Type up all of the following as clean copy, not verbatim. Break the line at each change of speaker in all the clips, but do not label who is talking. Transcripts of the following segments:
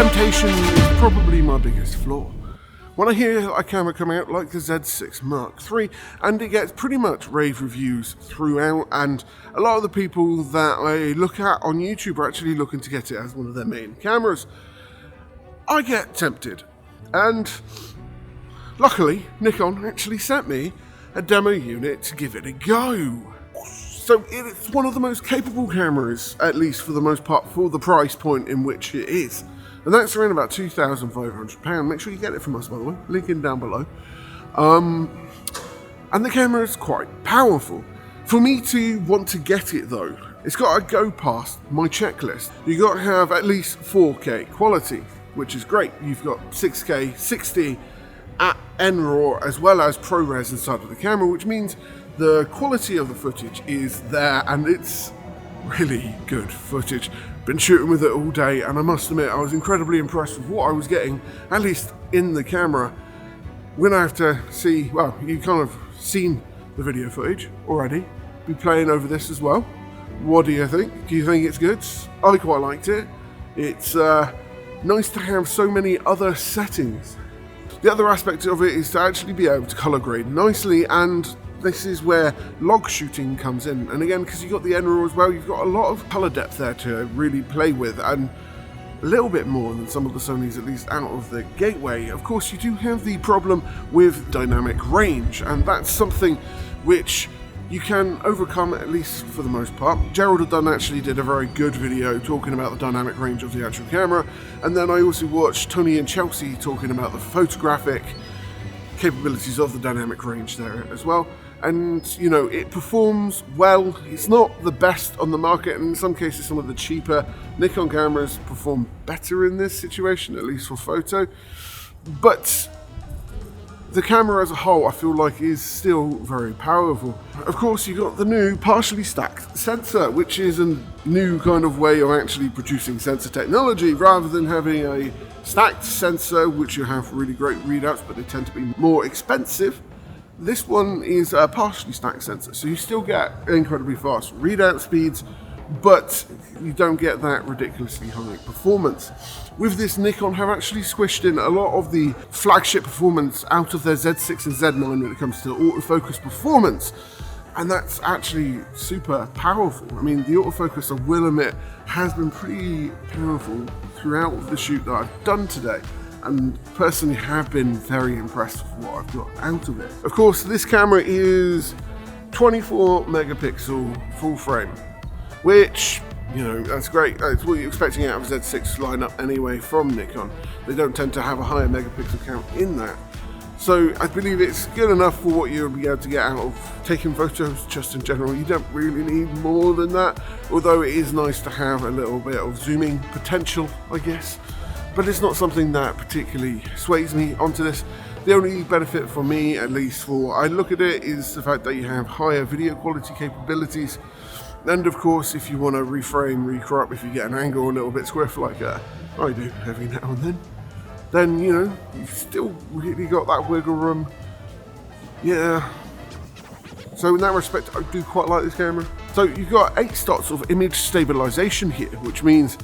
temptation is probably my biggest flaw. When I hear a camera come out like the Z6 Mark III, and it gets pretty much rave reviews throughout, and a lot of the people that I look at on YouTube are actually looking to get it as one of their main cameras, I get tempted. And luckily, Nikon actually sent me a demo unit to give it a go. So it's one of the most capable cameras, at least for the most part, for the price point in which it is. And that's around about £2,500. Make sure you get it from us, by the way. Link in down below. And the camera is quite powerful. For me to want to get it, though, it's got to go past my checklist. You've got to have at least 4K quality, which is great. You've got 6K, 60 at NRAW, as well as ProRes inside of the camera, which means the quality of the footage is there, and it's really good footage. Been shooting with it all day, and I must admit I was incredibly impressed with what I was getting, at least in the camera. We're gonna have to see, well, you've kind of seen the video footage already. Be playing over this as well. What do you think? Do you think it's good? I quite liked it. It's nice to have so many other settings. The other aspect of it is to actually be able to color grade nicely, and this is where log shooting comes in. And again, because you've got the NRAW as well, you've got a lot of color depth there to really play with, and a little bit more than some of the Sonys, at least out of the gateway. Of course, you do have the problem with dynamic range, and that's something which you can overcome, at least for the most part. Gerald Dunn actually did a very good video talking about the dynamic range of the actual camera, and then I also watched Tony and Chelsea talking about the photographic capabilities of the dynamic range there as well. And you know, it performs well. It's not the best on the market, and in some cases some of the cheaper Nikon cameras perform better in this situation, at least for photo. But the camera as a whole, I feel like, is still very powerful. Of course, you've got the new partially stacked sensor, which is a new kind of way of actually producing sensor technology, rather than having a stacked sensor, which you have really great readouts, but they tend to be more expensive. This one is a partially stacked sensor, so you still get incredibly fast readout speeds, but you don't get that ridiculously high performance. With this, Nikon have actually squished in a lot of the flagship performance out of their Z6 and Z9 when it comes to autofocus performance, and that's actually super powerful. I mean, the autofocus, I will admit, has been pretty powerful throughout the shoot that I've done today, and personally have been very impressed with what I've got out of it. Of course, this camera is 24 megapixel full frame, which, you know, that's great. That's what you're expecting out of a Z6 lineup anyway from Nikon. They don't tend to have a higher megapixel count in that. So I believe it's good enough for what you'll be able to get out of taking photos just in general. You don't really need more than that, although it is nice to have a little bit of zooming potential, I guess. But it's not something that particularly sways me onto this. The only benefit for me, at least for I look at it, is the fact that you have higher video quality capabilities. And of course, if you want to reframe, recrop, if you get an angle a little bit squiff like I do every now and then, you know, you've still really got that wiggle room. Yeah. So in that respect, I do quite like this camera. So you've got 8 slots of image stabilization here, which means,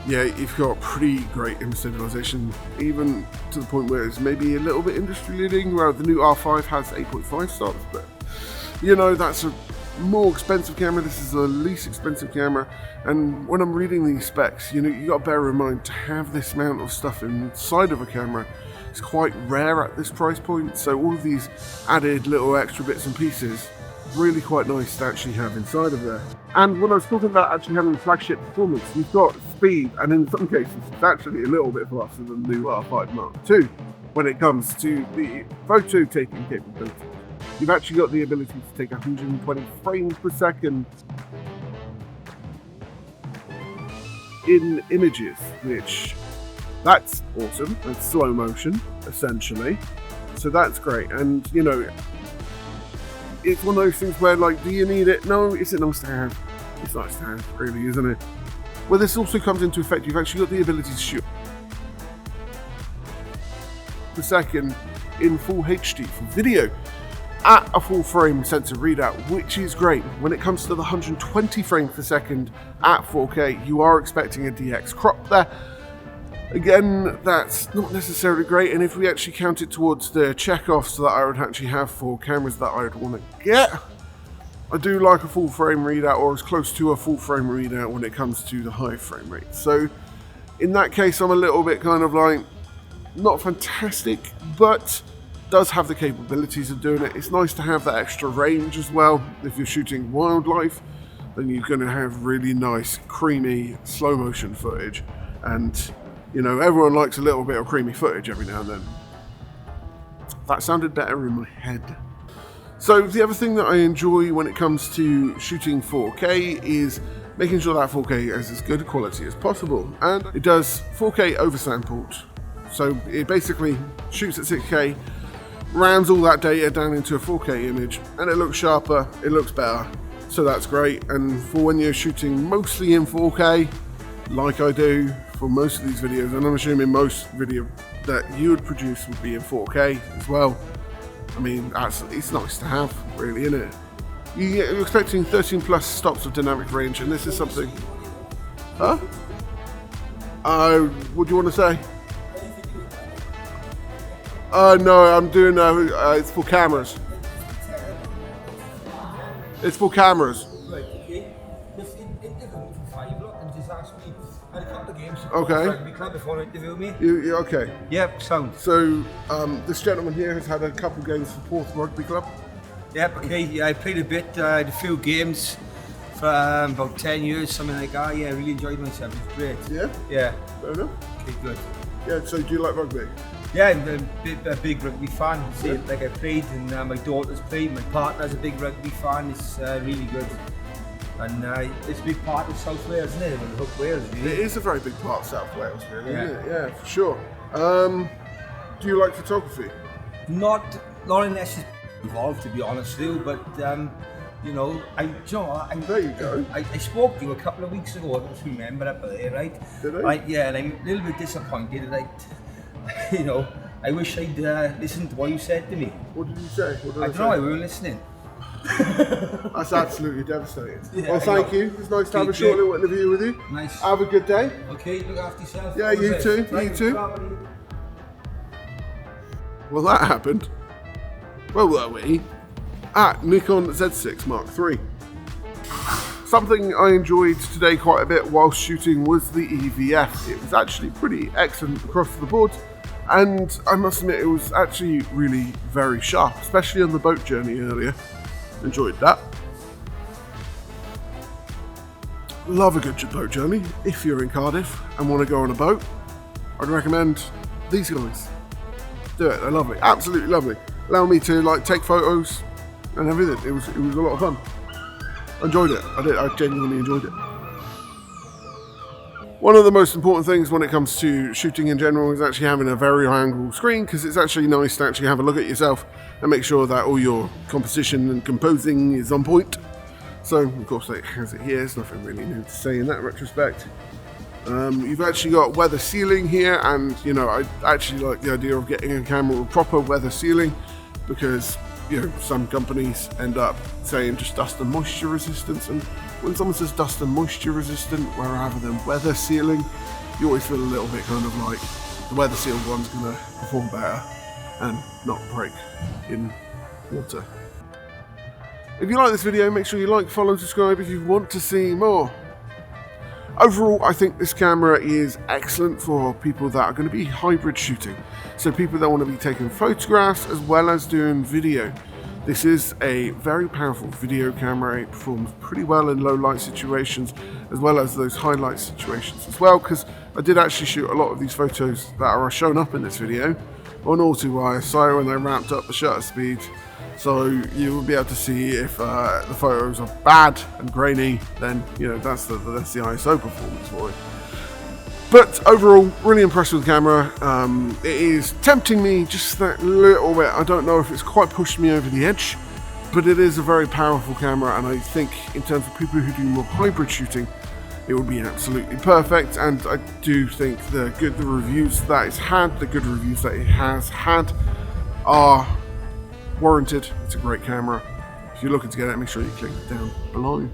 yeah, you've got pretty great image stabilization, even to the point where it's maybe a little bit industry leading. Well, the new R5 has 8.5 slots, but you know, that's a more expensive camera. This is the least expensive camera, and when I'm reading these specs, you know, you got to bear in mind to have this amount of stuff inside of a camera is quite rare at this price point. So all of these added little extra bits and pieces, really quite nice to actually have inside of there. And when I was talking about actually having flagship performance, you've got speed, and in some cases it's actually a little bit faster than the new R5 Mark II when it comes to the photo taking capability. You've actually got the ability to take 120 frames per second in images, which that's awesome. That's slow motion, essentially. So that's great. And you know, it's one of those things where, like, do you need it? No, is it nice to have? It's nice to have, really, isn't it? Well, this also comes into effect. You've actually got the ability to shoot per second in full HD for video at a full frame sensor readout, which is great. When it comes to the 120 frames per second at 4K, you are expecting a DX crop there. Again, that's not necessarily great, and if we actually count it towards the check-offs that I would actually have for cameras that I would want to get, I do like a full frame readout, or as close to a full frame readout when it comes to the high frame rate. So in that case, I'm a little bit kind of like, not fantastic, but does have the capabilities of doing it. It's nice to have that extra range as well. If you're shooting wildlife, then you're going to have really nice, creamy, slow motion footage. And, you know, everyone likes a little bit of creamy footage every now and then. That sounded better in my head. So the other thing that I enjoy when it comes to shooting 4K is making sure that 4K has as good a quality as possible. And it does 4K oversampled. So it basically shoots at 6K, rams all that data down into a 4K image, and it looks sharper, it looks better. So that's great. And for when you're shooting mostly in 4K, like I do for most of these videos, and I'm assuming most video that you would produce would be in 4K as well. I mean, it's nice to have, really, isn't it? You're expecting 13 plus stops of dynamic range, and this is something... Huh? What do you want to say? No, I'm doing, it's for cameras. It's for cameras.
Right, okay. I had a couple of games.
Okay.
Rugby club before you interview me.
You okay?
Yep, sound.
So, this gentleman here has had a couple of games for Porth Rugby Club.
Yep, okay. Yeah, I played a bit, I had a few games for about 10 years, something like that. Yeah, I really enjoyed myself. It was great.
Yeah?
Yeah.
Fair enough.
Okay, good.
Yeah, so do you like rugby?
Yeah, I'm a big rugby fan. See, like I played, and my daughter's played. My partner's a big rugby fan. It's really good. And it's a big part of South Wales, isn't it? Hook Wales, really.
It is a very big part of South Wales, really,
Yeah.
isn't it? Yeah, for sure. Do you like photography?
Not unless it's involved, to be honest with you. But you know,
There you go.
I spoke to you a couple of weeks ago. I don't remember up there, right?
Did I?
Right, yeah, and I'm a little bit disappointed. Like, you know, I wish I'd listened to what you said to me.
What did you say? What did
I don't know. I weren't listening.
That's absolutely devastating.
Yeah,
Well, thank you. It's nice to have a
Okay,
short little interview with you.
Nice.
Have a good day.
Okay, look after yourself.
Yeah,
All the
you
best.
too,
Right,
you too.
bye.
Well, that happened. Where were we? At Nikon Z6 III. Something I enjoyed today quite a bit while shooting was the EVF. It was actually pretty excellent across the board, and I must admit it was actually really very sharp, especially on the boat journey earlier. Enjoyed that. Love a good boat journey. If you're in Cardiff and want to go on a boat, I'd recommend these guys. Do it, they're lovely, absolutely lovely. Allow me to like take photos and everything. It was a lot of fun. Enjoyed it. I genuinely enjoyed it. One of the most important things when it comes to shooting in general is actually having a very high angle screen, because it's actually nice to actually have a look at yourself and make sure that all your composition and composing is on point. So of course it has it here, there's nothing really new to say in that retrospect. You've actually got weather sealing here, and you know, I actually like the idea of getting a camera with proper weather sealing, because you know, some companies end up saying just dust and moisture resistance, and when someone says dust and moisture resistant rather than weather sealing, you always feel a little bit kind of like the weather sealed one's going to perform better and not break in water. If you like this video, make sure you like, follow and subscribe if you want to see more. Overall, I think this camera is excellent for people that are going to be hybrid shooting. So people that want to be taking photographs as well as doing video. This is a very powerful video camera. It performs pretty well in low light situations as well as those highlight situations as well, because I did actually shoot a lot of these photos that are shown up in this video on auto-ISO when they ramped up the shutter speed. So you will be able to see if the photos are bad and grainy, then you know that's the ISO performance for it. But overall, really impressed with the camera. It is tempting me just that little bit. I don't know if it's quite pushed me over the edge, but it is a very powerful camera, and I think in terms of people who do more hybrid shooting, it would be absolutely perfect. And I do think the reviews that it's had, the good reviews that it has had, are warranted. It's a great camera. If you're looking to get it, make sure you click down below.